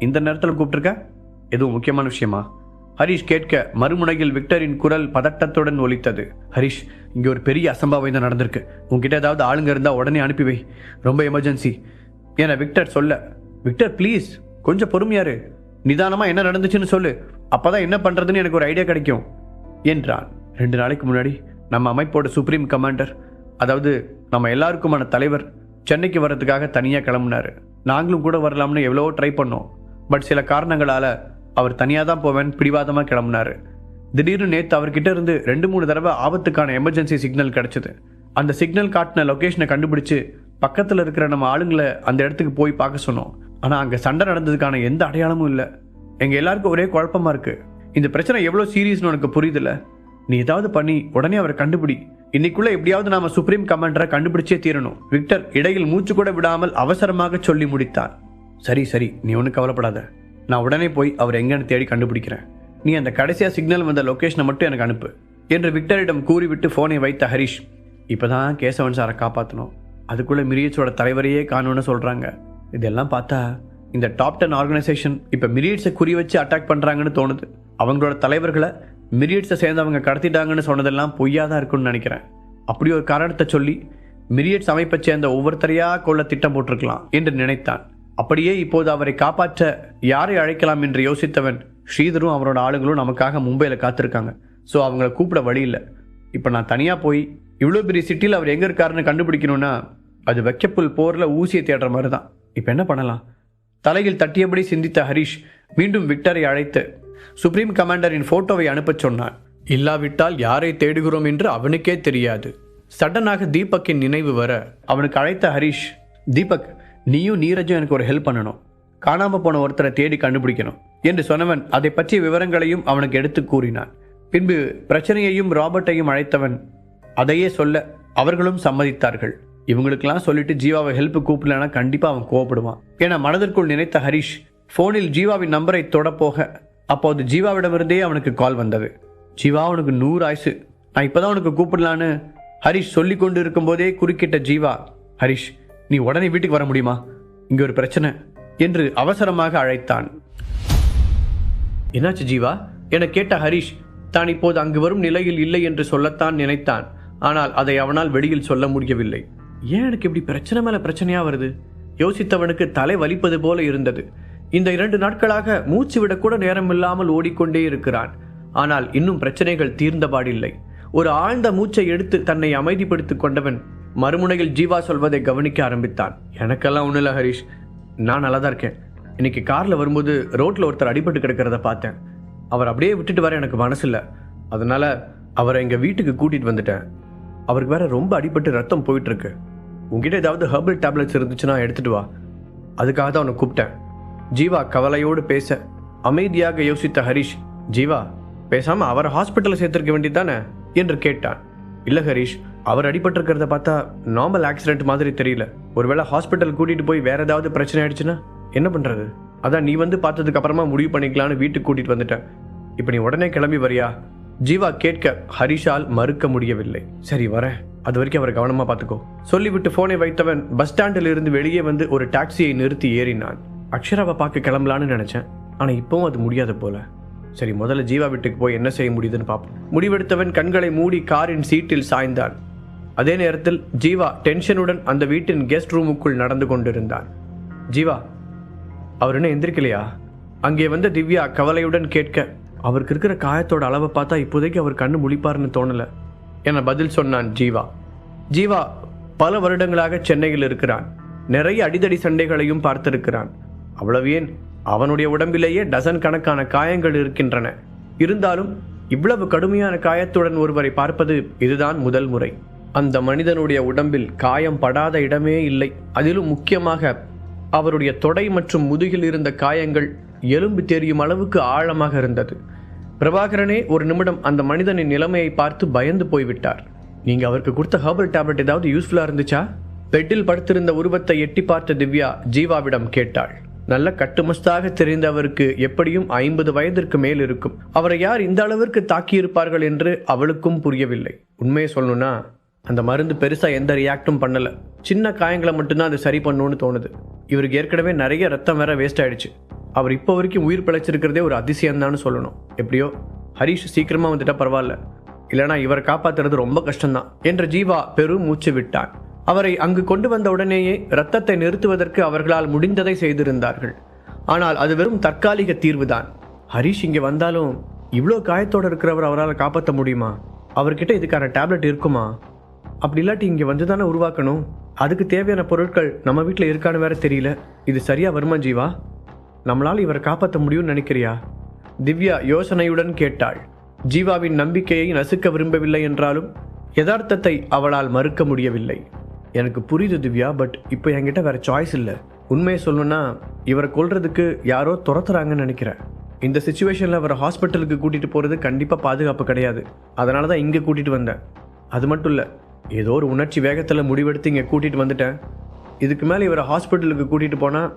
இந்த நேரத்தில் கூப்பிட்டுருக்க? எதுவும் முக்கியமான விஷயமா? ஹரிஷ் கேட்க மறுமுனையில் விக்டரின் குரல் பதட்டத்துடன் ஒலித்தது. ஹரிஷ், இங்கே ஒரு பெரிய அசம்பாவிதம் நடந்திருக்கு. உங்ககிட்ட ஏதாவது ஆளுங்க இருந்தால் உடனே அனுப்பி வை, ரொம்ப எமர்ஜென்சி என விக்டர் சொல்ல, விக்டர் ப்ளீஸ் கொஞ்சம் பொறுமையாரு, நிதானமாக என்ன நடந்துச்சுன்னு சொல்லு, அப்போதான் என்ன பண்ணுறதுன்னு எனக்கு ஒரு ஐடியா கிடைக்கும் என்றான். 2 நாளைக்கு முன்னாடி நம்ம அமைப்போட சுப்ரீம் கமாண்டர், அதாவது நம்ம எல்லாருக்குமான தலைவர் சென்னைக்கு வர்றதுக்காக தனியாக கிளம்புனாரு. நாங்களும் கூட வரலாம்னு எவ்வளவோ ட்ரை பண்ணோம். பட் சில காரணங்களால் அவர் தனியாக தான் போவேன் பிடிவாதமாக கிளம்புனாரு. திடீர்னு நேற்று அவர்கிட்ட இருந்து 2-3 தடவை ஆபத்துக்கான எமர்ஜென்சி சிக்னல் கிடச்சிது. அந்த சிக்னல் காட்டின லொக்கேஷனை கண்டுபிடிச்சு பக்கத்தில் இருக்கிற நம்ம ஆளுங்களை அந்த இடத்துக்கு போய் பார்க்க சொன்னோம். ஆனால் அங்கே சண்டை நடந்ததுக்கான எந்த அடையாளமும் இல்லை. எங்கள் எல்லாருக்கும் ஒரே குழப்பமாக இருக்குது. இந்த பிரச்சனை எவ்வளோ சீரியஸ்னு உனக்கு புரியுதில்ல? நீ ஏதாவது பண்ணி உடனே அவரை கண்டுபிடி. இன்னைக்குள்ள எப்படியாவது நாம சுப்ரீம் கமாண்டரை கண்டுபிடிச்சே தீரணும். விக்டர் இடையில் மூச்சு கூட விடாமல் அவசரமாக சொல்லி முடித்தான். சரி சரி, நீ ஒன்றும் கவலைப்படாத. நான் உடனே போய் அவர் எங்கன்னு தேடி கண்டுபிடிக்கிறேன். நீ அந்த கடைசியாக சிக்னல் வந்த லொக்கேஷனை மட்டும் எனக்கு அனுப்பு என்று விக்டரிடம் கூறிவிட்டு ஃபோனை வைத்த ஹரிஷ், இப்போதான் கேசவன் சாரை காப்பாற்றணும், அதுக்குள்ளே மிரியட்ஸோட தலைவரையே காணும்னு சொல்கிறாங்க. இதெல்லாம் பார்த்தா இந்த டாப் 10 ஆர்கனைசேஷன் இப்போ மிரியட்ஸை குறி வச்சு அட்டாக் பண்ணுறாங்கன்னு தோணுது. அவங்களோட தலைவர்களை மிரியட்ஸை சேர்ந்தவங்க கடத்திட்டாங்கன்னு சொன்னதெல்லாம் பொய்யா தான் இருக்குன்னு நினைக்கிறேன். அப்படி ஒரு காரணத்தை சொல்லி மிரியட்ஸ் அமைப்பை சேர்ந்த ஒவ்வொருத்தரையாக கொள்ள திட்டம் போட்டிருக்கலாம் என்று நினைத்தான். அப்படியே இப்போது அவரை காப்பாற்ற யாரை அழைக்கலாம் என்று யோசித்தவன், ஸ்ரீதரும் அவரோட ஆளுங்களும் நமக்காக மும்பையில் காத்திருக்காங்க. ஸோ அவங்கள கூப்பிட வழி இல்லை. இப்போ நான் தனியாக போய் இவ்வளோ பெரிய சிட்டியில் அவர் எங்கே இருக்காருன்னு கண்டுபிடிக்கணும்னா அது வைக்கப்புல் போரில் ஊசியை தேடுற மாதிரி தான். இப்போ என்ன பண்ணலாம்? தலையில் தட்டியபடி சிந்தித்த ஹரிஷ் மீண்டும் விக்டரை அழைத்து சுப்ரீம் கமாண்டரின் போட்டோவை அனுப்பச் சொன்னான். இல்லாவிட்டால் யாரை தேடுகிறோம் என்று அவனுக்கே தெரியாது. சடனாக தீபக்கின் நினைவு வர அவனுக்கு அழைத்த ஹரிஷ், தீபக், நீயும் நீரஜும் எனக்கு ஒரு ஹெல்ப் பண்ணணும். காணாமல் போன ஒருத்தரை தேடி கண்டுபிடிக்கணும் என்று சொன்னவன் அதை பற்றிய விவரங்களையும் அவனுக்கு எடுத்து கூறினான். பின்பு பிரச்சனையையும் ராபர்ட்டையும் அழைத்தவன் அதையே சொல்ல அவர்களும் சம்மதித்தார்கள். இவங்களுக்கெல்லாம் சொல்லிட்டு ஜீவாவை ஹெல்ப் கூப்பிடலன்னா கண்டிப்பாக அவன் கோவப்படுவான் என மனதிற்குள் நினைத்த ஹரிஷ் ஃபோனில் ஜீவாவின் நம்பரை தொடப்போக அப்போது ஜீவாவிடமிருந்தே அவனுக்கு கால் வந்தது. ஜீவா, உனக்கு 100 ஆயுசு, நான் இப்போதான் உனக்கு கூப்பிடலான்னு ஹரிஷ் சொல்லி கொண்டு இருக்கும் போதே குறுக்கிட்ட ஜீவா, ஹரிஷ், நீ உடனே வீட்டுக்கு வர முடியுமா? இங்கே ஒரு பிரச்சனை என்று அவசரமாக அழைத்தான். என்னாச்சு ஜீவா என கேட்ட ஹரிஷ் தான் இப்போது அங்கு வரும் நிலையில் இல்லை என்று சொல்லத்தான் நினைத்தான். ஆனால் அதை அவனால் வெளியில் சொல்ல முடியவில்லை. ஏன் எனக்கு இப்படி பிரச்சனை மேல பிரச்சனையா வருது? யோசித்தவனுக்கு தலை வலிப்பது போல இருந்தது. இந்த 2 நாட்களாக மூச்சு விடக்கூட நேரம் இல்லாமல் ஓடிக்கொண்டே இருக்கிறான். ஆனால் இன்னும் பிரச்சனைகள் தீர்ந்தபாடில்லை. ஒரு ஆழ்ந்த மூச்சை எடுத்து தன்னை அமைதிப்படுத்திக் கொண்டவன் மறுமுனையில் ஜீவா சொல்வதை கவனிக்க ஆரம்பித்தான். எனக்கெல்லாம் ஒன்றும் இல்லை ஹரிஷ், நான் நல்லா தான் இருக்கேன். இன்னைக்கு காரில் வரும்போது ரோட்டில் ஒருத்தர் அடிபட்டு கிடக்கிறத பார்த்தேன். அவர் அப்படியே விட்டுட்டு வர எனக்கு மனசு இல்லை. அதனால அவரை எங்கள் வீட்டுக்கு கூட்டிகிட்டு வந்துட்டேன். அவருக்கு வேற ரொம்ப அடிபட்டு ரத்தம் போயிட்டு இருக்கு. உங்ககிட்ட ஏதாவது ஹெர்பல் டேப்லெட்ஸ் இருந்துச்சுன்னா எடுத்துட்டு வா, அதுக்காக தான் அவனை கூப்பிட்டேன். ஜீவா கவலையோடு பேச அமைதியாக யோசித்த ஹரிஷ், ஜீவா, பேசாம அவரை ஹாஸ்பிட்டலில் சேர்த்திருக்க வேண்டியதானே என்று கேட்டான். இல்லை ஹரிஷ், அவர் அடிபட்டிருக்கிறத பார்த்தா நார்மல் ஆக்சிடென்ட் மாதிரி தெரியல. ஒருவேளை ஹாஸ்பிட்டல் கூட்டிட்டு போய் வேற ஏதாவது பிரச்சனை ஆயிடுச்சுன்னா என்ன பண்றது? அதான் நீ வந்து பார்த்ததுக்கு அப்புறமா முடிவு பண்ணிக்கலான்னு வீட்டுக்கு கூட்டிட்டு வந்துட்டேன். இப்போ நீ உடனே கிளம்பி வரியா? ஜீவா கேட்க ஹரிஷால் மறுக்க முடியவில்லை. சரி வரேன், அது வரைக்கும் அவரை கவனமா பார்த்துக்கோ சொல்லிவிட்டு போனை வைத்தவன் பஸ் ஸ்டாண்டில் இருந்து வெளியே வந்து ஒரு டாக்ஸியை நிறுத்தி ஏறினான். அக்ஷராவை பார்க்க கிளம்பலான்னு நினைச்சேன், ஆனா இப்பவும் அது முடியாத போல. சரி, முதல்ல ஜீவா வீட்டுக்கு போய் என்ன செய்ய முடியுதுன்னு பார்ப்போம். முடிவெடுத்தவன் கண்களை மூடி காரின் சீட்டில் சாய்ந்தான். அதே நேரத்தில் ஜீவா டென்ஷனுடன் அந்த வீட்டின் கெஸ்ட் ரூமுக்குள் நடந்து கொண்டிருந்தான். ஜீவா, அவர் என்ன எந்திரிக்கலையா? அங்கே வந்த திவ்யா கவலையுடன் கேட்க, அவருக்கு இருக்கிற காயத்தோட அளவை பார்த்தா இப்போதைக்கு அவர் கண்ணு முழிப்பாருன்னு தோணல என பதில் சொன்னான் ஜீவா. ஜீவா பல வருடங்களாக சென்னையில் இருக்கிறான். நிறைய அடிதடி சண்டைகளையும் பார்த்திருக்கிறான். அவ்வளவு ஏன், அவனுடைய உடம்பிலேயே டசன் கணக்கான காயங்கள் இருக்கின்றன. இருந்தாலும் இவ்வளவு கடுமையான காயத்துடன் ஒருவரை பார்ப்பது இதுதான் முதல் முறை. அந்த மனிதனுடைய உடம்பில் காயம் படாத இடமே இல்லை. அதிலும் முக்கியமாக அவருடைய தொடை மற்றும் முதுகில் இருந்த காயங்கள் எலும்பு தெரியும் அளவுக்கு ஆழமாக இருந்தது. பிரபாகரனே ஒரு நிமிடம் அந்த மனிதனின் நிலைமையை பார்த்து பயந்து போய்விட்டார். நீங்க அவருக்கு கொடுத்த ஹெர்பல் டேப்லெட் ஏதாவது யூஸ்ஃபுல்லா இருந்துச்சா? பெட்டில் படுத்திருந்த உருவத்தை எட்டி பார்த்த திவ்யா ஜீவாவிடம் கேட்டாள். நல்ல கட்டுமஸ்தாக தெரிந்த அவருக்கு எப்படியும் 50 வயதிற்கு மேல் இருக்கும். அவரை யார் இந்த அளவிற்கு தாக்கியிருப்பார்கள் என்று அவளுக்கும் புரியவில்லை. உண்மையை சொல்லணும்னா அந்த மருந்து பெருசா எந்த ரியாக்டும் பண்ணல. சின்ன காயங்களை மட்டும்தான் அது சரி பண்ணணும்னு தோணுது. இவருக்கு ஏற்கனவே நிறைய ரத்தம் வேற வேஸ்ட் ஆயிடுச்சு. அவர் இப்போ வரைக்கும் உயிர் பிழைச்சிருக்கிறதே ஒரு அதிசயம்தான்னு சொல்லணும். எப்படியோ ஹரிஷ் சீக்கிரமாக வந்துட்டா பரவாயில்ல, இல்லைனா இவரை காப்பாற்றுறது ரொம்ப கஷ்டம்தான் என்று ஜீவா பெரும் மூச்சு விட்டான். அவரை அங்கு கொண்டு வந்த உடனேயே இரத்தத்தை நிறுத்துவதற்கு அவர்களால் முடிந்ததை செய்திருந்தார்கள். ஆனால் அது வெறும் தற்காலிக தீர்வுதான். ஹரிஷ் இங்கே வந்தாலும் இவ்வளோ காயத்தோடு இருக்கிறவர் அவரால் காப்பாற்ற முடியுமா? அவர்கிட்ட இதுக்கான டேப்லெட் இருக்குமா? அப்படி இல்லாட்டி இங்கே வந்து தானே உருவாக்கணும். அதுக்கு தேவையான பொருட்கள் நம்ம வீட்டில் இருக்கான்னு வேற தெரியல. இது சரியா வருமா ஜீவா? நம்மளால் இவரை காப்பாற்ற முடியும்னு நினைக்கிறியா? திவ்யா யோசனையுடன் கேட்டாள். ஜீவாவின் நம்பிக்கையை நசுக்க விரும்பவில்லை என்றாலும் யதார்த்தத்தை அவளால் மறுக்க முடியவில்லை. எனக்கு புரியுது திவ்யா, பட் இப்போ என்கிட்ட வேற சாய்ஸ் இல்லை. உண்மையை சொல்லணும்னா இவரை கொல்றதுக்கு யாரோ துரத்துறாங்கன்னு நினைக்கிறேன். இந்த சுச்சுவேஷனில் அவரை ஹாஸ்பிட்டலுக்கு கூட்டிகிட்டு போகிறது கண்டிப்பாக பாதுகாப்பு கிடையாது. அதனால தான் இங்கே கூட்டிகிட்டு வந்தேன். அது மட்டும் இல்லை, ஏதோ ஒரு உணர்ச்சி வேகத்தில் முடிவெடுத்து இங்கே கூட்டிகிட்டு வந்துட்டேன். இதுக்கு மேலே இவரை ஹாஸ்பிட்டலுக்கு கூட்டிகிட்டு போனால்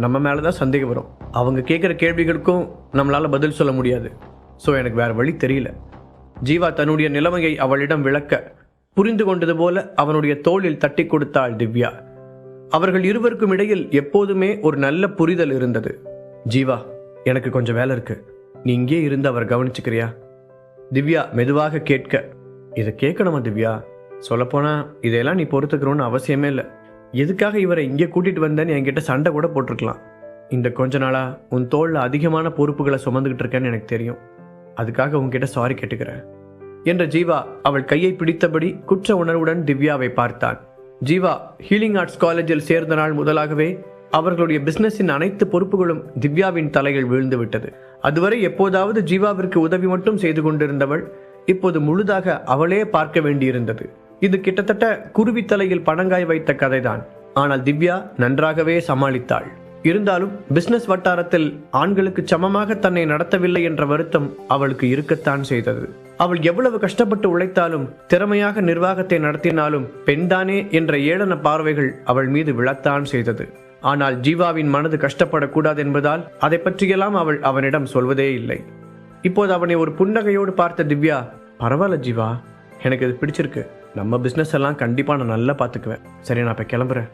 நம்ம மேலே தான் சந்தேகம் வரும். அவங்க கேட்குற கேள்விகளுக்கும் நம்மளால் பதில் சொல்ல முடியாது. ஸோ எனக்கு வேறு வழி தெரியல. ஜீவா தன்னுடைய நிலைமையை அவளிடம் விளக்க புரிந்து கொண்டது போல அவனுடைய தோளில் தட்டி கொடுத்தாள் திவ்யா. அவர்கள் இருவருக்கும் இடையில் எப்போதுமே ஒரு நல்ல புரிதல் இருந்தது. ஜீவா, எனக்கு கொஞ்சம் வேலை இருக்கு, நீ இங்கே இருந்து அவர் கவனிச்சுக்கிறியா? திவ்யா மெதுவாக கேட்க, இதை கேட்கணுமா திவ்யா? சொல்லப்போனா இதெல்லாம் நீ பொறுத்துக்கிறோன்னு அவசியமே இல்லை. எதுக்காக இவரை இங்கே கூட்டிட்டு வந்தேன்னு என்கிட்ட சண்டை கூட போட்டிருக்கலாம். இந்த கொஞ்ச நாளா உன் தோளில் அதிகமான பொறுப்புகளை சுமந்துக்கிட்டு இருக்கேன்னு எனக்கு தெரியும். அதுக்காக உன்கிட்ட சாரி கேட்டுக்கிறேன் என்ற ஜீவா அவள் கையை பிடித்தபடி குற்ற உணர்வுடன் திவ்யாவை பார்த்தான். ஜீவா ஹீலிங் ஆர்ட்ஸ் காலேஜில் சேர்ந்த நாள் முதலாகவே அவர்களுடைய பிசினஸின் அனைத்து பொறுப்புகளும் திவ்யாவின் தலையில் வீழ்ந்து விட்டது. அதுவரை எப்போதாவது ஜீவாவிற்கு உதவி மட்டும் செய்து கொண்டிருந்தவள் இப்போது முழுதாக அவளே பார்க்க வேண்டியிருந்தது. இது கிட்டத்தட்ட குருவி தலையில் பணங்காய் வைத்த கதைதான். ஆனால் திவ்யா நன்றாகவே சமாளித்தாள். இருந்தாலும் பிசினஸ் வட்டாரத்தில் ஆண்களுக்கு சமமாக தன்னை நடத்தவில்லை என்ற வருத்தம் அவளுக்கு இருக்கத்தான் செய்தது. அவள் எவ்வளவு கஷ்டப்பட்டு உழைத்தாலும் திறமையாக நிர்வாகத்தை நடத்தினாலும் பெண்தானே என்ற ஏளன பார்வைகள் அவள் மீது விழத்தான் செய்தது. ஆனால் ஜீவாவின் மனது கஷ்டப்படக்கூடாது என்பதால் அதை பற்றியெல்லாம் அவள் அவனிடம் சொல்வதே இல்லை. இப்போது அவனை ஒரு புன்னகையோடு பார்த்த திவ்யா, பரவாயில்ல ஜீவா, எனக்கு இது பிடிச்சிருக்கு. நம்ம பிசினஸ் எல்லாம் கண்டிப்பா நான் நல்லா பார்த்துக்குவேன். சரி, நான் இப்ப கிளம்புறேன்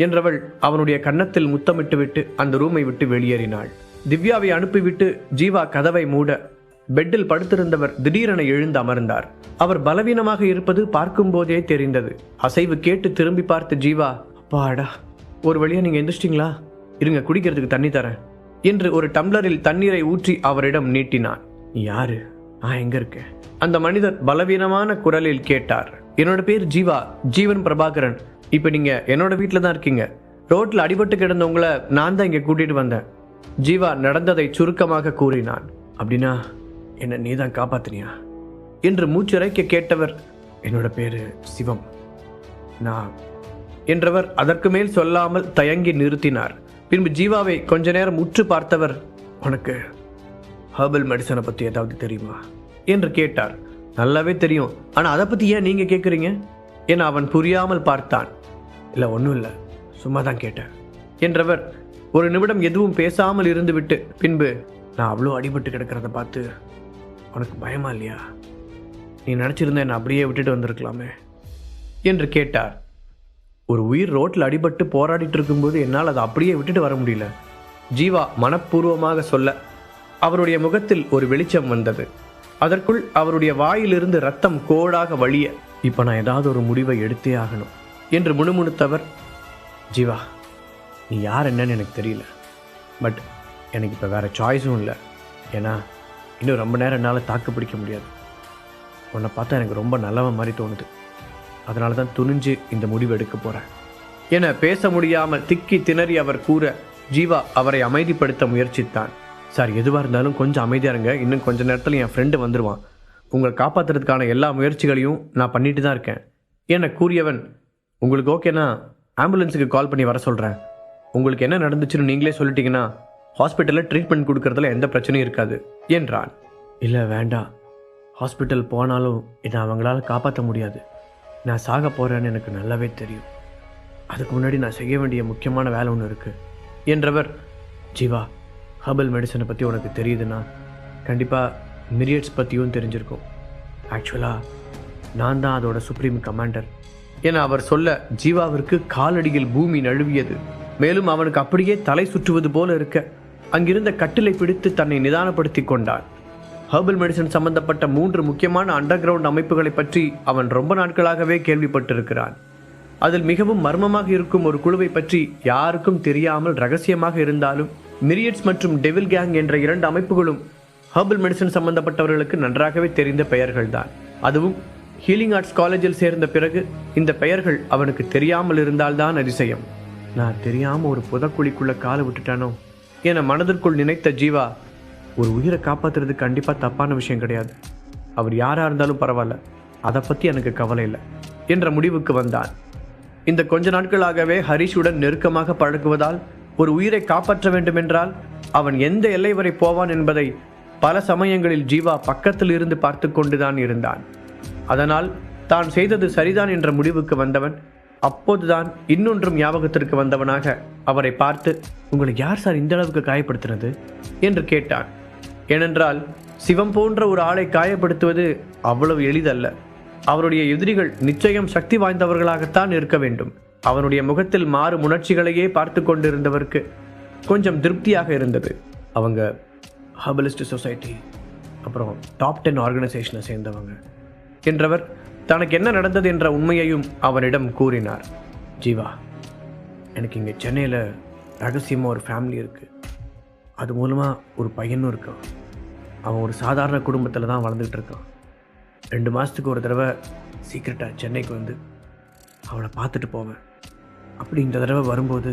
என்றவள் அவனுடைய கன்னத்தில் முத்தமிட்டு விட்டு அந்த ரூமை விட்டு வெளியேறினாள். திவ்யாவை அனுப்பிவிட்டு ஜீவா கதவை மூட பெட்டில் படுத்திருந்தவர் திடீரென எழுந்து அமர்ந்தார். அவர் பலவீனமாக இருப்பது பார்க்கும் போதே தெரிந்தது. அசைவு கேட்டு திரும்பி பார்த்த ஜீவா, அப்பாடா, ஒரு வழியா நீங்க எந்திரிச்சிட்டீங்களா? இருங்க, குடிக்கிறதுக்கு தண்ணி தரேன் என்று ஒரு டம்ளரில் தண்ணீரை ஊற்றி அவரிடம் நீட்டினான். யாரு? எங்க இருக்க? அந்த மனிதர் பலவீனமான குரலில் கேட்டார். என்னோட பேர் ஜீவா, ஜீவன் பிரபாகரன். இப்ப நீங்க என்னோட வீட்டுல தான் இருக்கீங்க. ரோட்ல அடிபட்டு கிடந்த உங்களை நான் தான் இங்க கூட்டிட்டு வந்தேன். ஜீவா நடந்ததை சுருக்கமாக கூறினான். அப்படின்னா என்ன நீதான் காப்பாத்தினியா என்று மூச்சிறைக்க கேட்டவர், என்னோட பேரு சிவம் நான் என்றவர் அதற்கு மேல் சொல்லாமல் தயங்கி நிறுத்தினார். பின்பு ஜீவாவை கொஞ்ச நேரம் உற்று பார்த்தவர், உனக்கு ஹெர்பல் மெடிசனை பத்தி ஏதாவது தெரியுமா என்று கேட்டார். நல்லாவே தெரியும், ஆனா அதை பத்தி ஏன் நீங்க கேட்குறீங்க என அவன் புரியாமல் பார்த்தான். இல்லை, ஒன்றும் இல்லை, சும்மா தான் கேட்டேன் என்றவர் ஒரு நிமிடம் எதுவும் பேசாமல் இருந்துவிட்டு பின்பு, நான் அவ்வளோ அடிபட்டு கிடக்கிறத பார்த்து உனக்கு பயமா இல்லையா? நீ நினச்சிருந்த என்னை அப்படியே விட்டுட்டு வந்திருக்கலாமே என்று கேட்டார். ஒரு உயிர் ரோட்டில் அடிபட்டு போராடிட்டு இருக்கும்போது என்னால் அதை அப்படியே விட்டுட்டு வர முடியல. ஜீவா மனப்பூர்வமாக சொல்ல அவருடைய முகத்தில் ஒரு வெளிச்சம் வந்தது. அதற்குள் அவருடைய வாயிலிருந்து ரத்தம் கோடாக வழிய, இப்போ நான் ஏதாவது ஒரு முடிவை எடுத்தே ஆகணும் என்று முணுமுணுத்தவர், ஜீவா, நீ யார் என்னன்னு எனக்கு தெரியல, பட் எனக்கு இப்போ வேற சாய்ஸும் இல்லை. ஏன்னா இன்னும் ரொம்ப நேரம் என்னால் தாக்கு பிடிக்க முடியாது. உன்னை பார்த்தா எனக்கு ரொம்ப நல்லவன் மாதிரி தோணுது. அதனால தான் துணிஞ்சு இந்த முடிவு எடுக்க போகிறேன் என பேச முடியாமல் திக்கி திணறி அவர் கூற ஜீவா அவரை அமைதிப்படுத்த முயற்சித்தான். சார், எதுவாக இருந்தாலும் கொஞ்சம் அமைதியாக இருங்க. இன்னும் கொஞ்சம் நேரத்தில் என் ஃப்ரெண்டு வந்துடுவான். உங்களை காப்பாற்றுறதுக்கான எல்லா முயற்சிகளையும் நான் பண்ணிட்டு தான் இருக்கேன் என கூறியவன், உங்களுக்கு ஓகேனா ஆம்புலன்ஸுக்கு கால் பண்ணி வர சொல்கிறேன். உங்களுக்கு என்ன நடந்துச்சுன்னு நீங்களே சொல்லிட்டீங்கன்னா ஹாஸ்பிட்டலில் ட்ரீட்மெண்ட் கொடுக்கறதுல எந்த பிரச்சனையும் இருக்காது என்றான். இல்லை வேண்டாம், ஹாஸ்பிட்டல் போனாலும் என்னை அவங்களால காப்பாற்ற முடியாது. நான் சாக போகிறேன்னு எனக்கு நல்லாவே தெரியும். அதுக்கு முன்னாடி நான் செய்ய வேண்டிய முக்கியமான வேலை ஒன்று இருக்குது என்றவர், ஜீவா, ஹெர்பல் மெடிசனை பற்றி உனக்கு தெரியுதுன்னா கண்டிப்பாக மிரியட்ஸ் பற்றியும் தெரிஞ்சிருக்கும். ஆக்சுவலாக நான் தான் அதோட சுப்ரீம் கமாண்டர் என அவர் சொல்ல ஜீவாவிற்கு காலடியில் பூமி நழுவியது. மேலும் அவனுக்கு அப்படியே தலை சுற்றுவது போல இருக்க அங்கிருந்த கட்டிலை பிடித்து தன்னை நிதானப்படுத்தி கொண்டான். ஹெர்பல் மெடிசன் சம்பந்தப்பட்ட 3 முக்கியமான அண்டர் கிரவுண்ட் அமைப்புகளை பற்றி அவன் ரொம்ப நாட்களாகவே கேள்விப்பட்டிருக்கிறான். அதில் மிகவும் மர்மமாக இருக்கும் ஒரு குழுவை பற்றி யாருக்கும் தெரியாமல் ரகசியமாக இருந்தாலும் மிரியட்ஸ் மற்றும் டெவில் கேங் என்ற 2 அமைப்புகளும் ஹெர்பல் மெடிசன் சம்பந்தப்பட்டவர்களுக்கு நன்றாகவே தெரிந்த பெயர்கள்தான். அதுவும் ஹீலிங் ஆர்ட்ஸ் காலேஜில் சேர்ந்த பிறகு இந்த பெயர்கள் அவனுக்கு தெரியாமல் இருந்தால்தான் அதிசயம். நான் தெரியாமல் ஒரு புதக்குழிக்குள்ள காலை விட்டுட்டானோ என மனதிற்குள் நினைத்த ஜீவா, ஒரு உயிரை காப்பாற்றுறது கண்டிப்பாக தப்பான விஷயம் கிடையாது, அவர் யாராக இருந்தாலும் பரவாயில்ல, அதை பற்றி எனக்கு கவலை இல்லை என்ற முடிவுக்கு வந்தான். இந்த கொஞ்ச நாட்களாகவே ஹரிஷுடன் நெருக்கமாக பழகுவதால் ஒரு உயிரை காப்பாற்ற வேண்டுமென்றால் அவன் எந்த எல்லை வரை போவான் என்பதை பல சமயங்களில் ஜீவா பக்கத்தில் இருந்து பார்த்து கொண்டுதான் இருந்தான். அதனால் தான் செய்தது சரிதான் என்ற முடிவுக்கு வந்தவன் அப்போதுதான் இன்னொன்றும் ஞாபகத்திற்கு வந்தவனாக அவரை பார்த்து, உங்களை யார் சார் இந்த அளவுக்கு காயப்படுத்தினது என்று கேட்டான். ஏனென்றால் சிவம் போன்ற ஒரு ஆளை காயப்படுத்துவது அவ்வளவு எளிதல்ல. அவருடைய எதிரிகள் நிச்சயம் சக்தி வாய்ந்தவர்களாகத்தான் இருக்க வேண்டும். அவனுடைய முகத்தில் மாறும் உணர்ச்சிகளையே பார்த்து கொண்டிருந்தவருக்கு கொஞ்சம் திருப்தியாக இருந்தது. அவங்க ஹெர்பலிஸ்ட் சொசைட்டி, அப்புறம் டாப் 10 ஆர்கனைசேஷனை சேர்ந்தவங்க என்றவர் தனக்கு என்ன நடந்தது என்ற உண்மையையும் அவனிடம் கூறினார். ஜீவா, எனக்கு இங்கே சென்னையில் ரகசியமாக ஒரு ஃபேமிலி இருக்குது. அது மூலமாக ஒரு பையனும் இருக்கான். அவன் ஒரு சாதாரண குடும்பத்தில் தான் வளர்ந்துக்கிட்டு இருக்கான். 2 மாதத்துக்கு ஒரு தடவை சீக்கிரட்டாக சென்னைக்கு வந்து அவனை பார்த்துட்டு போவேன். அப்படி இந்த தடவை வரும்போது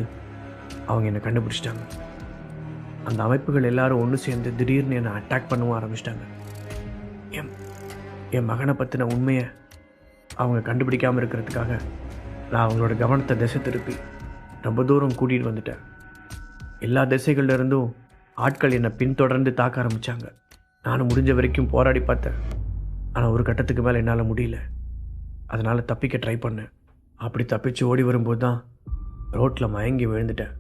அவங்க என்னை கண்டுபிடிச்சிட்டாங்க. அந்த அமைப்புகள் எல்லாரும் ஒன்று சேர்ந்து திடீர்னு என்னை அட்டாக் பண்ணவும் ஆரம்பிச்சிட்டாங்க. என் மகனை பற்றின உண்மையை அவங்க கண்டுபிடிக்காமல் இருக்கிறதுக்காக நான் அவங்களோட கவனத்தை திசை திருப்பி ரொம்ப தூரம் கூட்டிகிட்டு வந்துட்டேன். எல்லா திசைகள்லேருந்தும் ஆட்கள் என்னை பின்தொடர்ந்து தாக்க ஆரம்பித்தாங்க. நானும் முடிஞ்ச வரைக்கும் போராடி பார்த்தேன். ஆனால் ஒரு கட்டத்துக்கு மேலே என்னால் முடியல. அதனால் தப்பிக்க ட்ரை பண்ணேன். அப்படி தப்பிச்சு ஓடி வரும்போது தான் ரோட்டில் மயங்கி விழுந்துட்டேன்.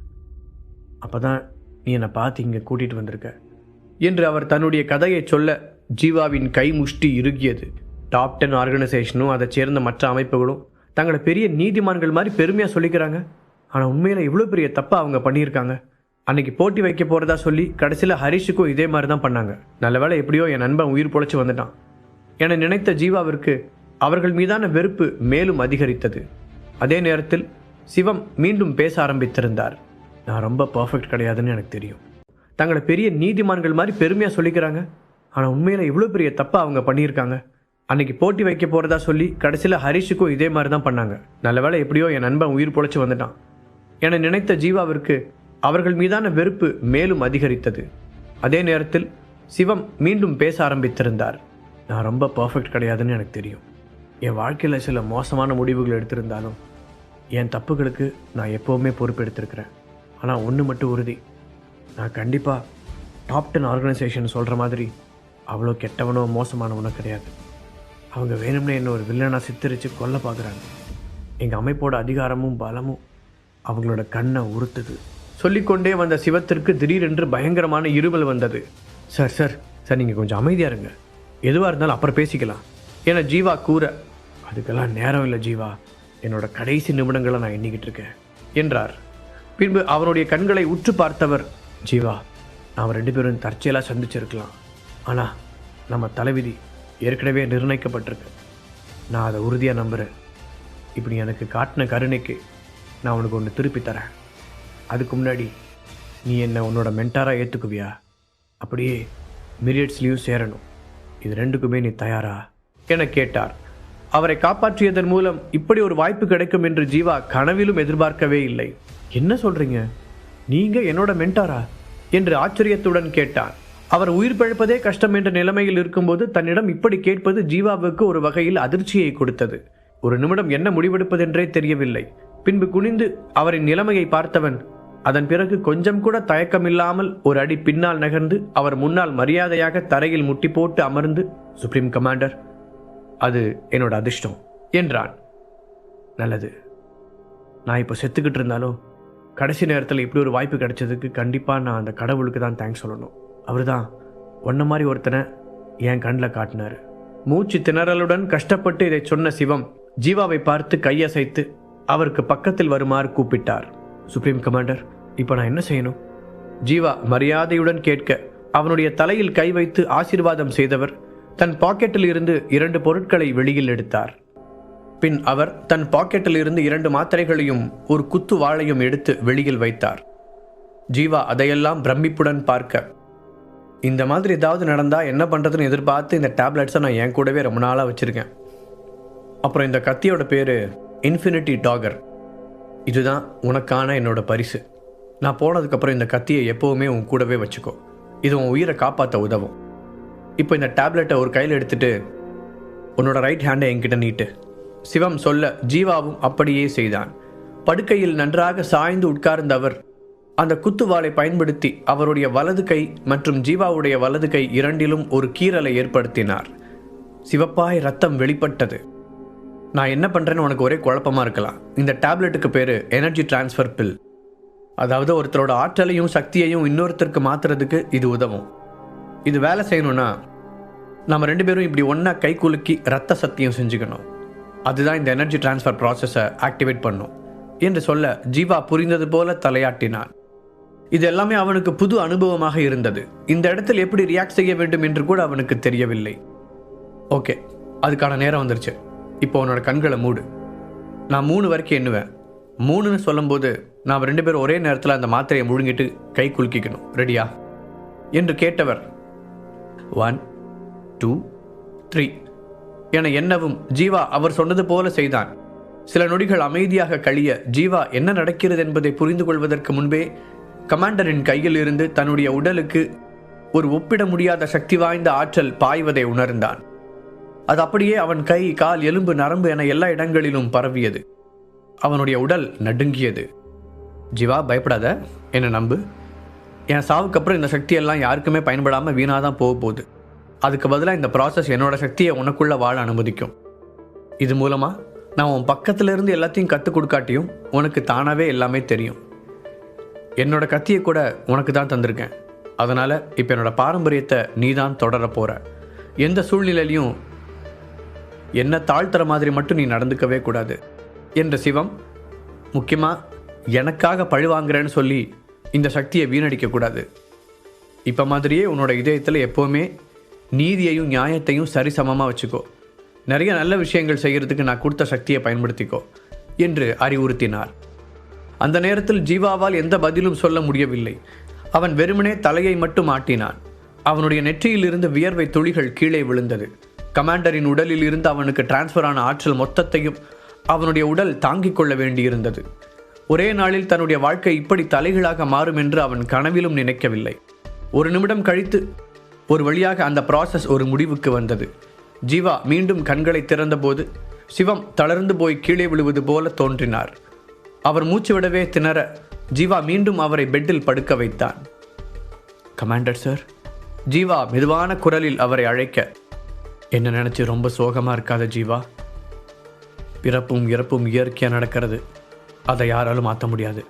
அப்போ தான் நீ என்னை பார்த்து இங்கே கூட்டிகிட்டு வந்திருக்க என்று அவர் தன்னுடைய கதையை சொல்ல ஜீவாவின் கை முஷ்டி இறுகியது. டாப் 10 ஆர்கனைசேஷனும் அதை சேர்ந்த மற்ற அமைப்புகளும் தங்களை பெரிய நீதிமான்கள் மாதிரி பெருமையாக சொல்லிக்கிறாங்க. ஆனால் உண்மையில் இவ்வளோ பெரிய தப்பை அவங்க பண்ணியிருக்காங்க. அன்னைக்கு போட்டி வைக்க போகிறதா சொல்லி கடைசியில் ஹரிஷுக்கும் இதே மாதிரி தான் பண்ணாங்க. நல்ல வேளை எப்படியோ என் நண்பன் உயிர் பொழைச்சி வந்துட்டான் என நினைத்த ஜீவாவிற்கு அவர்கள் மீதான வெறுப்பு மேலும் அதிகரித்தது. அதே நேரத்தில் சிவம் மீண்டும் பேச ஆரம்பித்திருந்தார். நான் ரொம்ப பர்ஃபெக்ட் கிடையாதுன்னு எனக்கு தெரியும். தங்களை பெரிய நீதிமான்கள் மாதிரி பெருமையாக சொல்லிக்கிறாங்க. ஆனால் உண்மையில் இவ்வளோ பெரிய தப்பை அவங்க பண்ணியிருக்காங்க. அன்னைக்கு போட்டி வைக்க போகிறதா சொல்லி கடைசியில் ஹரிஷுக்கும் இதே மாதிரி தான் பண்ணாங்க. நல்ல வேளை எப்படியோ என் நண்பன் உயிர் பொழைச்சி வந்துட்டான் என நினைத்த ஜீவாவிற்கு அவர்கள் மீதான வெறுப்பு மேலும் அதிகரித்தது. அதே நேரத்தில் சிவம் மீண்டும் பேச ஆரம்பித்திருந்தார். நான் ரொம்ப பர்ஃபெக்ட் கிடையாதுன்னு எனக்கு தெரியும். என் வாழ்க்கையில் சில மோசமான முடிவுகள் எடுத்திருந்தாலும் என் தப்புகளுக்கு நான் எப்போவுமே பொறுப்பெடுத்திருக்கிறேன். ஆனால் ஒன்று மட்டும் உறுதி, நான் கண்டிப்பாக டாப் 10 ஆர்கனைசேஷன் சொல்கிற மாதிரி அவ்வளோ கெட்டவனோ மோசமானவனோ கிடையாது. அவங்க வேணும்னே என்ன ஒரு வில்லனாக சித்தரித்து கொல்ல பார்க்குறாங்க. எங்கள் அமைப்போட அதிகாரமும் பலமும் அவங்களோட கண்ணை உறுத்துது. சொல்லிக்கொண்டே வந்த சிவத்திற்கு திடீரென்று பயங்கரமான இருமல் வந்தது. சார் சார் சார் நீங்கள் கொஞ்சம் அமைதியாக இருங்க, எதுவாக இருந்தாலும் அப்புறம் பேசிக்கலாம் என ஜீவா கூற, அதுக்கெல்லாம் நேரம் இல்லை ஜீவா, என்னோட கடைசி நிமிடங்களை நான் எண்ணிக்கிட்டு இருக்கேன் என்றார். பின்பு அவனுடைய கண்களை உற்று பார்த்தவர், ஜீவா, நாம் 2 பேரும் தற்செயலாக சந்திச்சிருக்கலாம். ஆனால் நம்ம தலைவிதி ஏற்கனவே நிர்ணயிக்கப்பட்டிருக்கு. நான் அதை உறுதியாக நம்புகிறேன். இப்படி எனக்கு காட்டின கருணைக்கு நான் உனக்கு ஒன்று திருப்பி தரேன். அதுக்கு முன்னாடி நீ என்னை உன்னோட மென்டாராக ஏற்றுக்குவியா? அப்படியே மிரியட்ஸ்லேயும் சேரணும். இது 2க்குமே நீ தயாரா என கேட்டார். அவரை காப்பாற்றியதன் மூலம் இப்படி ஒரு வாய்ப்பு கிடைக்கும் என்று ஜீவா கனவிலும் எதிர்பார்க்கவே இல்லை. என்ன சொல்கிறீங்க, நீங்கள் என்னோட மென்டாரா என்று ஆச்சரியத்துடன் கேட்டார். அவர் உயிர் பிழைப்பதே கஷ்டம் என்ற நிலைமையில் இருக்கும்போது தன்னிடம் இப்படி கேட்பது ஜீவாவுக்கு ஒரு வகையில் அதிர்ச்சியை கொடுத்தது. ஒரு நிமிடம் என்ன முடிவெடுப்பதென்றே தெரியவில்லை. பின்பு குனிந்து அவரின் நிலைமையை பார்த்தவன் அதன் பிறகு கொஞ்சம் கூட தயக்கமில்லாமல் ஒரு அடி பின்னால் நகர்ந்து அவர் முன்னால் மரியாதையாக தரையில் முட்டி போட்டு அமர்ந்து, சுப்ரீம் கமாண்டர், அது என்னோட அதிர்ஷ்டம் என்றான். நல்லது, நான் இப்போ செத்துக்கிட்டு இருந்தாலும் கடைசி நேரத்தில் இப்படி ஒரு வாய்ப்பு கிடைச்சதுக்கு கண்டிப்பாக நான் அந்த கடவுளுக்கு தான் தேங்க்ஸ் சொல்லணும். அவர் தான் ஒன்ன மாதிரி ஒருத்தனை என் கண்ணில் காட்டினார். மூச்சு திணறலுடன் கஷ்டப்பட்டு இதை சொன்ன சிவம் ஜீவாவை பார்த்து கையசைத்து அவருக்கு பக்கத்தில் வருமாறு கூப்பிட்டார். சுப்ரீம் கமாண்டர், இப்போ நான் என்ன செய்யணும்? ஜீவா மரியாதையுடன் கேட்க அவனுடைய தலையில் கை வைத்து ஆசீர்வாதம் செய்தவர் தன் பாக்கெட்டில் இருந்து 2 பொருட்களை வெளியில் எடுத்தார். பின் அவர் தன் பாக்கெட்டில் இருந்து 2 மாத்திரைகளையும் ஒரு குத்து வாளையும் எடுத்து வெளியில் வைத்தார். ஜீவா அதையெல்லாம் பிரமிப்புடன் பார்க்க, இந்த மாதிரி ஏதாவது நடந்தால் என்ன பண்ணுறதுன்னு எதிர்பார்த்து இந்த டேப்லெட்ஸை நான் என் கூடவே ரொம்ப நாளாக வச்சுருக்கேன். அப்புறம் இந்த கத்தியோட பேர் இன்ஃபினிட்டி டாகர். இதுதான் உனக்கான என்னோட பரிசு. நான் போனதுக்கப்புறம் இந்த கத்தியை எப்போவுமே உன் கூடவே வச்சுக்கோ. இது உன் உயிரை காப்பாற்ற உதவும். இப்போ இந்த டேப்லெட்டை ஒரு கையில் எடுத்துட்டு உன்னோட ரைட் ஹேண்டை என்கிட்ட நீட்டு. சிவம் சொல்ல ஜீவாவும் அப்படியே செய்தான். படுக்கையில் நன்றாக சாய்ந்து உட்கார்ந்த அவர் அந்த குத்துவாளை பயன்படுத்தி அவருடைய வலது கை மற்றும் ஜீவாவுடைய வலது கை இரண்டிலும் ஒரு கீறலை ஏற்படுத்தினார். சிவப்பாய் ரத்தம் வெளிப்பட்டது. நான் என்ன பண்ணுறேன்னு உனக்கு ஒரே குழப்பமாக இருக்கலாம். இந்த டேப்லெட்டுக்கு பேர் எனர்ஜி டிரான்ஸ்ஃபர் பில். அதாவது ஒருத்தரோட ஆற்றலையும் சக்தியையும் இன்னொருத்தருக்கு மாற்றுறதுக்கு இது உதவும். இது வேலை செய்யணும்னா நம்ம 2 பேரும் இப்படி ஒன்றா கை குலுக்கி ரத்த சத்தியம் செஞ்சுக்கணும். அதுதான் இந்த எனர்ஜி டிரான்ஸ்ஃபர் ப்ராசஸை ஆக்டிவேட் பண்ணும் என்று சொல்ல ஜீவா புரிந்தது போல தலையாட்டினான். இது எல்லாமே அவனுக்கு புது அனுபவமாக இருந்தது. இந்த இடத்தில் எப்படி ரியாக்ட் செய்ய வேண்டும் என்று கூட அவனுக்கு தெரியவில்லை. ஓகே, அதுக்கான நேரம் வந்துருச்சு. இப்போ உன்னோட கண்களை மூடு. நான் 3 வரைக்கும் எண்ணுவேன். 3ன்னு சொல்லும்போது நாம் 2 பேரும் ஒரே நேரத்தில் அந்த மாத்திரையை முழுங்கிட்டு கை குலுக்கிக்கணும். ரெடியா என்று கேட்டவர் 1 2 3 என எண்ணவும் ஜீவா அவர் சொன்னது போல செய்தான். சில நொடிகள் அமைதியாக கழிய ஜீவா என்ன நடக்கிறது என்பதை புரிந்து கொள்வதற்கு முன்பே கமாண்டரின் கையில் இருந்து தன்னுடைய உடலுக்கு ஒரு ஒப்பிட முடியாத சக்தி வாய்ந்த ஆற்றல் பாய்வதை உணர்ந்தான். அது அப்படியே அவன் கை, கால், எலும்பு, நரம்பு என எல்லா இடங்களிலும் பரவியது. அவனுடைய உடல் நடுங்கியது. ஜீவா, பயப்படாத, என்னை நம்பு. என் சாவுக்கு அப்புறம் இந்த சக்தியெல்லாம் யாருக்குமே பயன்படாமல் வீணாக தான் போக போகுது. அதுக்கு பதிலாக இந்த ப்ராசஸ் என்னோட சக்தியை உனக்குள்ள வாழ அனுமதிக்கும். இது மூலமாக நான் உன் பக்கத்தில் இருந்து எல்லாத்தையும் கற்றுக் கொடுக்காட்டியும் உனக்கு தானாகவே எல்லாமே தெரியும். என்னோட கத்தியை கூட உனக்கு தான் தந்திருக்கேன். அதனால் இப்போ என்னோட பாரம்பரியத்தை நீ தான் தொடர போகிற. எந்த சூழ்நிலையிலையும் என்ன தாழ்த்துற மாதிரி மட்டும் நீ நடந்துக்கவே கூடாது என்ற சிவம். முக்கியமாக எனக்காக பழிவாங்கிறேன்னு சொல்லி இந்த சக்தியை வீணடிக்கக்கூடாது. இப்போ மாதிரியே உன்னோட இதயத்தில் எப்போவுமே நீதியையும் நியாயத்தையும் சரிசமமாக வச்சுக்கோ. நிறைய நல்ல விஷயங்கள் செய்கிறதுக்கு நான் கொடுத்த சக்தியை பயன்படுத்திக்கோ என்று அறிவுறுத்தினார். அந்த நேரத்தில் ஜீவாவால் எந்த பதிலும் சொல்ல முடியவில்லை. அவன் வெறுமனே தலையை மட்டும் ஆட்டினான். அவனுடைய நெற்றியில் இருந்து வியர்வை துளிகள் கீழே விழுந்தது. கமாண்டரின் உடலில் இருந்து அவனுக்கு டிரான்ஸ்ஃபர் ஆன ஆற்றல் மொத்தத்தையும் அவனுடைய உடல் தாங்கிக் கொள்ள வேண்டியிருந்தது. ஒரே நாளில் தன்னுடைய வாழ்க்கை இப்படி தலைகீழாக மாறும் என்று அவன் கனவிலும் நினைக்கவில்லை. ஒரு நிமிடம் கழித்து ஒரு வழியாக அந்த ப்ராசஸ் ஒரு முடிவுக்கு வந்தது. ஜீவா மீண்டும் கண்களை திறந்தபோது சிவம் தளர்ந்து போய் கீழே விழுவது போல தோன்றினார். அவர் மூச்சு விடவே திணற ஜீவா மீண்டும் அவரை பெட்டில் படுக்க வைத்தான். கமாண்டர் சார், ஜீவா மெதுவான குரலில் அவரை அழைக்க, என்ன நினைச்சு ரொம்ப சோகமாக இருக்காத ஜீவா. பிறப்பும் இறப்பும் இயற்கையாக நடக்கிறது. அதை யாராலும் மாற்ற முடியாது.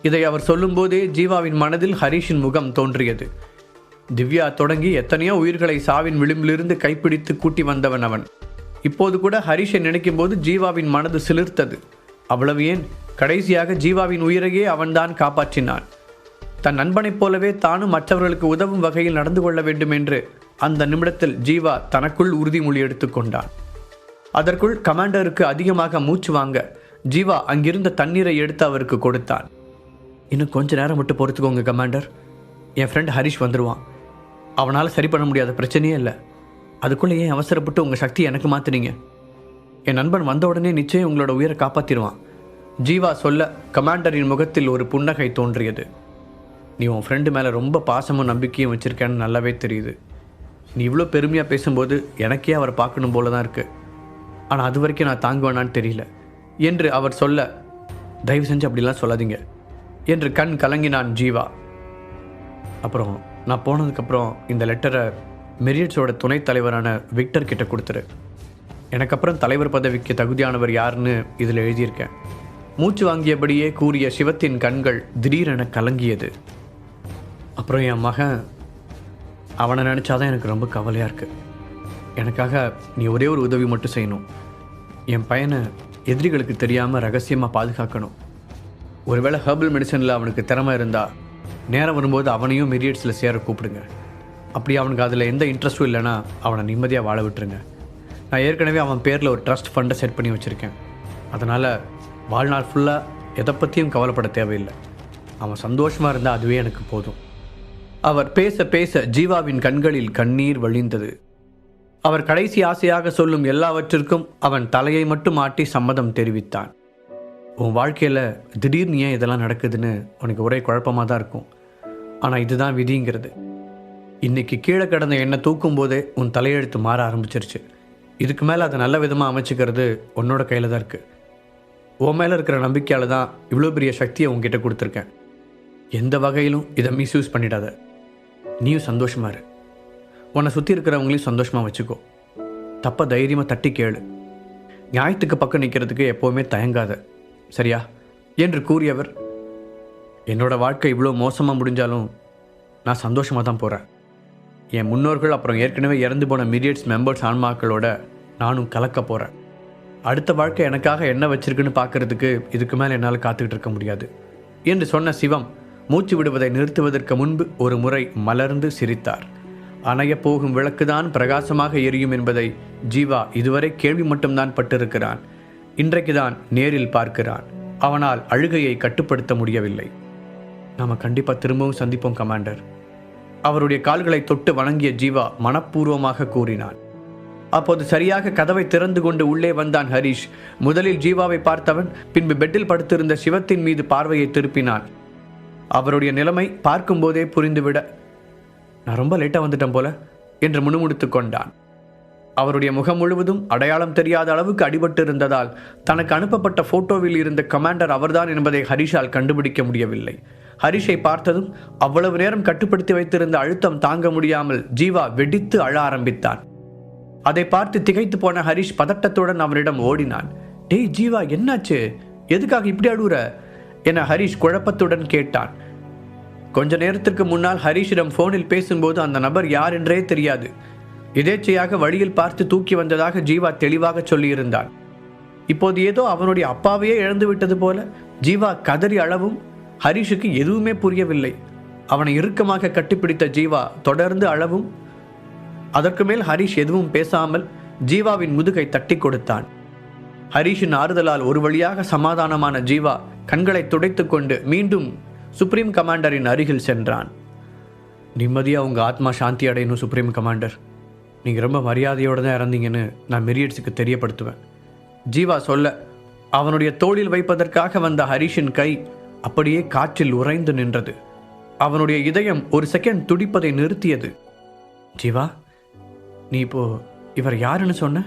இதை அவர் சொல்லும்போதே ஜீவாவின் மனதில் ஹரிஷின் முகம் தோன்றியது. திவ்யா தொடங்கி எத்தனையோ உயிர்களை சாவின் விளிம்பிலிருந்து கைப்பிடித்து கூட்டி வந்தவன் அவன். இப்போது கூட ஹரிஷை நினைக்கும் போது ஜீவாவின் மனது சிலிர்த்தது. அவ்வளவு ஏன், கடைசியாக ஜீவாவின் உயிரையே அவன்தான் காப்பாற்றினான். தன் நண்பனைப் போலவே தானும் மற்றவர்களுக்கு உதவும் வகையில் நடந்து கொள்ள வேண்டும் என்று அந்த நிமிடத்தில் ஜீவா தனக்குள் உறுதிமொழி எடுத்துக்கொண்டான். அதற்குள் கமாண்டருக்கு அதிகமாக மூச்சு வாங்க ஜீவா அங்கிருந்த தண்ணீரை எடுத்து அவருக்கு கொடுத்தான். இன்னும் கொஞ்ச நேரம் மட்டும் பொறுத்துக்கோங்க கமாண்டர். என் ஃப்ரெண்ட் ஹரிஷ் வந்துடுவான். அவனால் சரி பண்ண முடியாத பிரச்சனையே இல்லை. அதுக்குள்ளே ஏன் அவசரப்பட்டு உங்கள் சக்தி எனக்கு மாற்றினீங்க? என் நண்பன் வந்த உடனே நிச்சயம் உங்களோட உயிரை காப்பாற்றிடுவான். ஜீவா சொல்ல கமாண்டரின் முகத்தில் ஒரு புன்னகை தோன்றியது. நீ உன் ஃப்ரெண்டு மேலே ரொம்ப பாசமும் நம்பிக்கையும் வச்சுருக்கேன்னு நல்லாவே தெரியுது. நீ இவ்வளோ பெருமையாக பேசும்போது எனக்கே அவரை பார்க்கணும் போல தான் இருக்குது. ஆனால் அது வரைக்கும் நான் தாங்குவேனான்னு தெரியல என்று அவர் சொல்ல, தயவு செஞ்சு அப்படிலாம் சொல்லாதீங்க என்று கண் கலங்கினான் ஜீவா. அப்புறம் நான் போனதுக்கப்புறம் இந்த லெட்டரை மெரியட்ஸோட துணைத் தலைவரான விக்டர் கிட்ட கொடுத்துரு. எனக்கு அப்புறம் தலைவர் பதவிக்கு தகுதியானவர் யாருன்னு இதில் எழுதியிருக்கேன். மூச்சு வாங்கியபடியே கூறிய சிவத்தின் கண்கள் திடீரென கலங்கியது. அப்புறம் என் மகன், அவனை நினச்சாதான் எனக்கு ரொம்ப கவலையாக இருக்குது. எனக்காக நீ ஒரே ஒரு உதவி மட்டும் செய்யணும். என் பையனை எதிரிகளுக்கு தெரியாமல் ரகசியமாக பாதுகாக்கணும். ஒருவேளை ஹெர்பல் மெடிசனில் அவனுக்கு திறமை இருந்தால் நேரம் வரும்போது அவனையும் மெரிட்ஸில் சேர கூப்பிடுங்க. அப்படி அவனுக்கு அதில் எந்த இன்ட்ரெஸ்ட்டும் இல்லைன்னா அவனை நிம்மதியாக வாழ விட்டுருங்க. நான் ஏற்கனவே அவன் பேரில் ஒரு ட்ரஸ்ட் ஃபண்டை செட் பண்ணி வச்சுருக்கேன். அதனால் வாழ்நாள் ஃபுல்லாக எதை பற்றியும் கவலைப்பட தேவையில்லை. அவன் சந்தோஷமாக இருந்தால் அதுவே எனக்கு போதும். அவர் பேச பேச ஜீவாவின் கண்களில் கண்ணீர் வழிந்தது. அவர் கடைசி ஆசையாக சொல்லும் எல்லாவற்றிற்கும் அவன் தலையை மட்டும் ஆட்டி சம்மதம் தெரிவித்தான். உன் வாழ்க்கையில் திடீர்னு ஏன் இதெல்லாம் நடக்குதுன்னு உனக்கு ஒரே குழப்பமாக தான் இருக்கும். ஆனால் இதுதான் விதிங்கிறது. இன்றைக்கி கீழே கிடந்த என்னை தூக்கும் போதே உன் தலையெழுத்து மாற ஆரம்பிச்சிருச்சு. இதுக்கு மேலே அதை நல்ல விதமாக அமைச்சிக்கிறது உன்னோட கையில் தான் இருக்குது. உன் மேலே இருக்கிற நம்பிக்கையால் தான் இவ்வளோ பெரிய சக்தியை உன்கிட்ட கொடுத்துருக்கேன். எந்த வகையிலும் இதை மிஸ்யூஸ் பண்ணிடாத. நீயும் சந்தோஷமாக இரு. உன்னை சுற்றி இருக்கிறவங்களையும் சந்தோஷமாக வச்சுக்கோ. தப்ப தைரியமாக தட்டி கேளு. நியாயத்துக்கு பக்கம் நிற்கிறதுக்கு எப்போவுமே தயங்காத, சரியா என்று கூறியவர், என்னோட வாழ்க்கை இவ்வளோ மோசமாக முடிஞ்சாலும் நான் சந்தோஷமாக தான் போகிறேன். என் முன்னோர்கள் அப்புறம் ஏற்கனவே இறந்து போன மிரியட்ஸ் மெம்பர்ஸ் ஆன்மாக்களோட நானும் கலக்க போகிறேன். அடுத்த வாழ்க்கை எனக்காக என்ன வச்சிருக்குன்னு பார்க்கறதுக்கு இதுக்கு மேலே என்னால் காத்துக்கிட்டு இருக்க முடியாது என்று சொன்ன சிவம் மூச்சு விடுவதை நிறுத்துவதற்கு முன்பு ஒரு முறை மலர்ந்து சிரித்தார். அணையப் போகும் விளக்குதான் பிரகாசமாக எரியும் என்பதை ஜீவா இதுவரை கேள்வி மட்டும்தான் பட்டிருக்கிறான். இன்றைக்கு தான் நேரில் பார்க்கிறான். அவனால் அழுகையை கட்டுப்படுத்த முடியவில்லை. நாம் கண்டிப்பாக திரும்பவும் சந்திப்போம் கமாண்டர். அவருடைய கால்களை தொட்டு வணங்கிய ஜீவா மனப்பூர்வமாக கூறினான். அப்போது சரியாக கதவை திறந்து கொண்டு உள்ளே வந்தான் ஹரிஷ். முதலில் ஜீவாவை பார்த்தவன் பின்பு பெட்டில் படுத்திருந்த சிவத்தின் மீது பார்வையை திருப்பினான். அவருடைய நிலைமை பார்க்கும்போதே புரிந்துவிட, நான் ரொம்ப லேட்டாக வந்துட்டேன் போல என்று முணுமுணுத்து கொண்டான். அவருடைய முகம் முழுவதும் அடையாளம் தெரியாத அளவுக்கு அடிபட்டு இருந்ததால் தனக்கு அனுப்பப்பட்ட போட்டோவில் இருந்த கமாண்டர் அவர்தான் என்பதை ஹரிஷால் கண்டுபிடிக்க முடியவில்லை. ஹரிஷை பார்த்ததும் அவ்வளவு நேரம் கட்டுப்படுத்தி வைத்திருந்த அழுத்தம் தாங்க முடியாமல் ஜீவா வெடித்து அழ ஆரம்பித்தான். அதை பார்த்து திகைத்து போன ஹரிஷ் பதட்டத்துடன் அவரிடம் ஓடினான். டேய் ஜீவா, என்னாச்சு? எதுக்காக இப்படி அழுகுற என ஹரிஷ் குழப்பத்துடன் கேட்டான். கொஞ்ச நேரத்திற்கு முன்னால் ஹரிஷிடம் போனில் பேசும்போது அந்த நபர் யார் என்றே தெரியாது. எதேச்சையாக வழியில் பார்த்து தூக்கி வந்ததாக ஜீவா தெளிவாக சொல்லியிருந்தான். இப்போது ஏதோ அவனுடைய அப்பாவையே இழந்து விட்டது போல ஜீவா கதறி அழவும் ஹரிஷுக்கு எதுவுமே புரியவில்லை. அவனை இறுக்கமாக கட்டிப்பிடித்த ஜீவா தொடர்ந்து அழவும் அதற்கு மேல் ஹரிஷ் எதுவும் பேசாமல் ஜீவாவின் முதுகை தட்டி கொடுத்தான். ஹரிஷின் ஆறுதலால் ஒரு வழியாக சமாதானமான ஜீவா கண்களை துடைத்து கொண்டு மீண்டும் சுப்ரீம் கமாண்டரின் அருகில் சென்றான். நிம்மதியாக உங்கள் ஆத்மா சாந்தி அடையணும் சுப்ரீம் கமாண்டர். நீங்கள் ரொம்ப மரியாதையோடு தான் இறந்தீங்கன்னு நான் மெரியட்ஸுக்கு தெரியப்படுத்துவேன். ஜீவா சொல்ல அவனுடைய தோளில் வைப்பதற்காக வந்த ஹரிஷின் கை அப்படியே காற்றில் உறைந்து நின்றது. அவனுடைய இதயம் ஒரு செகண்ட் துடிப்பதை நிறுத்தியது. ஜீவா, நீ இப்போ இவர் யாருன்னு சொன்ன?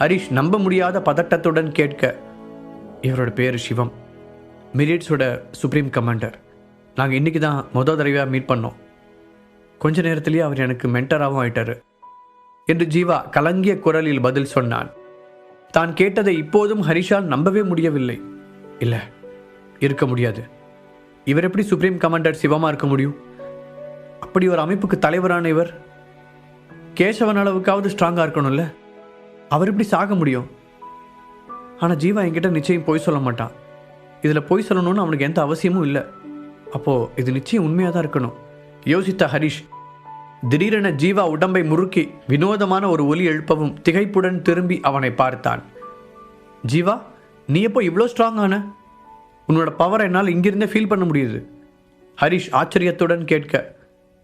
ஹரிஷ் நம்ப முடியாத பதட்டத்துடன் கேட்க, இவரோட பேர் சிவம், மிரியட்ஸோட சுப்ரீம் கமாண்டர். நாங்கள் இன்றைக்கி தான் தடவையாக மீட் பண்ணோம். கொஞ்ச நேரத்திலேயே அவர் எனக்கு மென்டராகவும் ஆயிட்டாரு என்று ஜீவா கலங்கிய குரலில் பதில் சொன்னான். தான் கேட்டதை இப்போதும் ஹரிஷால் நம்பவே முடியவில்லை. இல்லை, இருக்க முடியாது. இவர் எப்படி சுப்ரீம் கமாண்டர் சிவமாக இருக்க முடியும்? அப்படி ஒரு அமைப்புக்கு தலைவரான இவர் கேசவன் அளவுக்காவது ஸ்ட்ராங்காக இருக்கணும்ல. அவர் எப்படி சாக முடியும்? ஆனால் ஜீவா என்கிட்ட நிச்சயம் பொய் சொல்ல மாட்டான். இதில் பொய் சொல்லணும்னு அவனுக்கு எந்த அவசியமும் இல்லை. அப்போது இது நிச்சயம் உண்மையாக தான் இருக்கணும் யோசித்த ஹரிஷ் திடீரென ஜீவா உடம்பை முறுக்கி வினோதமான ஒரு ஒலி எழுப்பவும் திகைப்புடன் திரும்பி அவனை பார்த்தான். ஜீவா, நீ எப்போ இவ்வளோ ஸ்ட்ராங் ஆன? உன்னோட பவரை என்னால் இங்கிருந்தே ஃபீல் பண்ண முடியுது ஹரிஷ் ஆச்சரியத்துடன் கேட்க,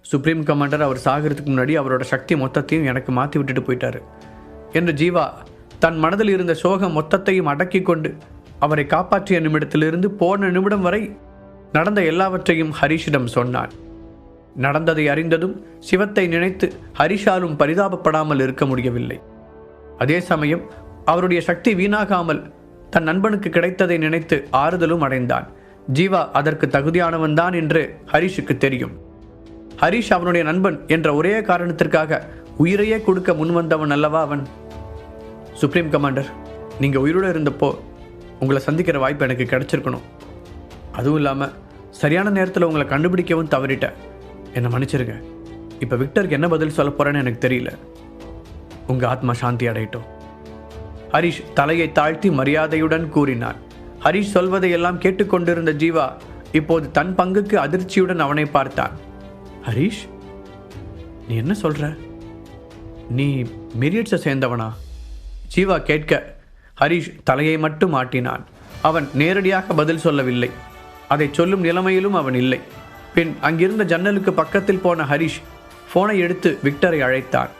சுப்ரீம் கமாண்டர் அவர் சாகிறதுக்கு முன்னாடி அவரோட சக்தி மொத்தத்தையும் எனக்கு மாற்றி விட்டுட்டு போயிட்டாரு என்று ஜீவா தன் மனதில் இருந்த சோகம் மொத்தத்தையும் அடக்கி கொண்டு அவரை காப்பாற்றிய நிமிடத்திலிருந்து போன நிமிடம் வரை நடந்த எல்லாவற்றையும் ஹரிஷிடம் சொன்னான். நடந்ததை அறிந்ததும் சிவத்தை நினைத்து ஹரிஷாலும் பரிதாபப்படாமல் இருக்க முடியவில்லை. அதே சமயம் அவருடைய சக்தி வீணாகாமல் தன் நண்பனுக்கு கிடைத்ததை நினைத்து ஆறுதலும் அடைந்தான். ஜீவா அதற்கு தகுதியானவன் தான் என்று ஹரிஷுக்கு தெரியும். ஹரிஷ் அவனுடைய நண்பன் என்ற ஒரே காரணத்திற்காக உயிரையே கொடுக்க முன்வந்தவன் அல்லவா அவன். சுப்ரீம் கமாண்டர், நீங்கள் உயிரோடு இருந்தப்போ உங்களை சந்திக்கிற வாய்ப்பு எனக்கு கிடைச்சிருக்கணும். அதுவும் இல்லாமல் சரியான நேரத்தில் உங்களை கண்டுபிடிக்கவும் தவறிட்டேன். என்னை மன்னிச்சிருங்க. இப்போ விக்டருக்கு என்ன பதில் சொல்ல போகிறேன்னு எனக்கு தெரியல. உங்கள் ஆத்மா சாந்தி அடையட்டும் ஹரிஷ் தலையை தாழ்த்தி மரியாதையுடன் கூறினான். ஹரிஷ் சொல்வதையெல்லாம் கேட்டுக்கொண்டிருந்த ஜீவா இப்போது தன் பங்குக்கு அதிர்ச்சியுடன் அவனை பார்த்தான். ஹரிஷ், நீ என்ன சொல்ற? நீ மெரியட்ஸை சேர்ந்தவனா? ஜீவா கேட்க ஹரிஷ் தலையை மட்டும் ஆட்டினான். அவன் நேரடியாக பதில் சொல்லவில்லை. அதை சொல்லும் நிலைமையிலும் அவன் இல்லை. பின் அங்கிருந்த ஜன்னலுக்கு பக்கத்தில் போன ஹரிஷ் போனை எடுத்து விக்டரை அழைத்தான்.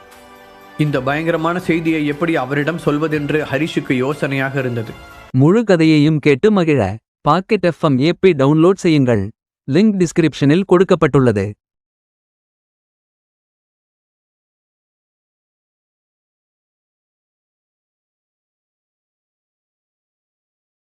இந்த பயங்கரமான செய்தியை எப்படி அவரிடம் சொல்வதென்று ஹரிஷுக்கு யோசனையாக இருந்தது. முழு கதையையும் கேட்டு மகிழ பாக்கெட் FM APP டவுன்லோட் செய்யுங்கள். லிங்க் டிஸ்கிரிப்ஷனில் கொடுக்கப்பட்டுள்ளது.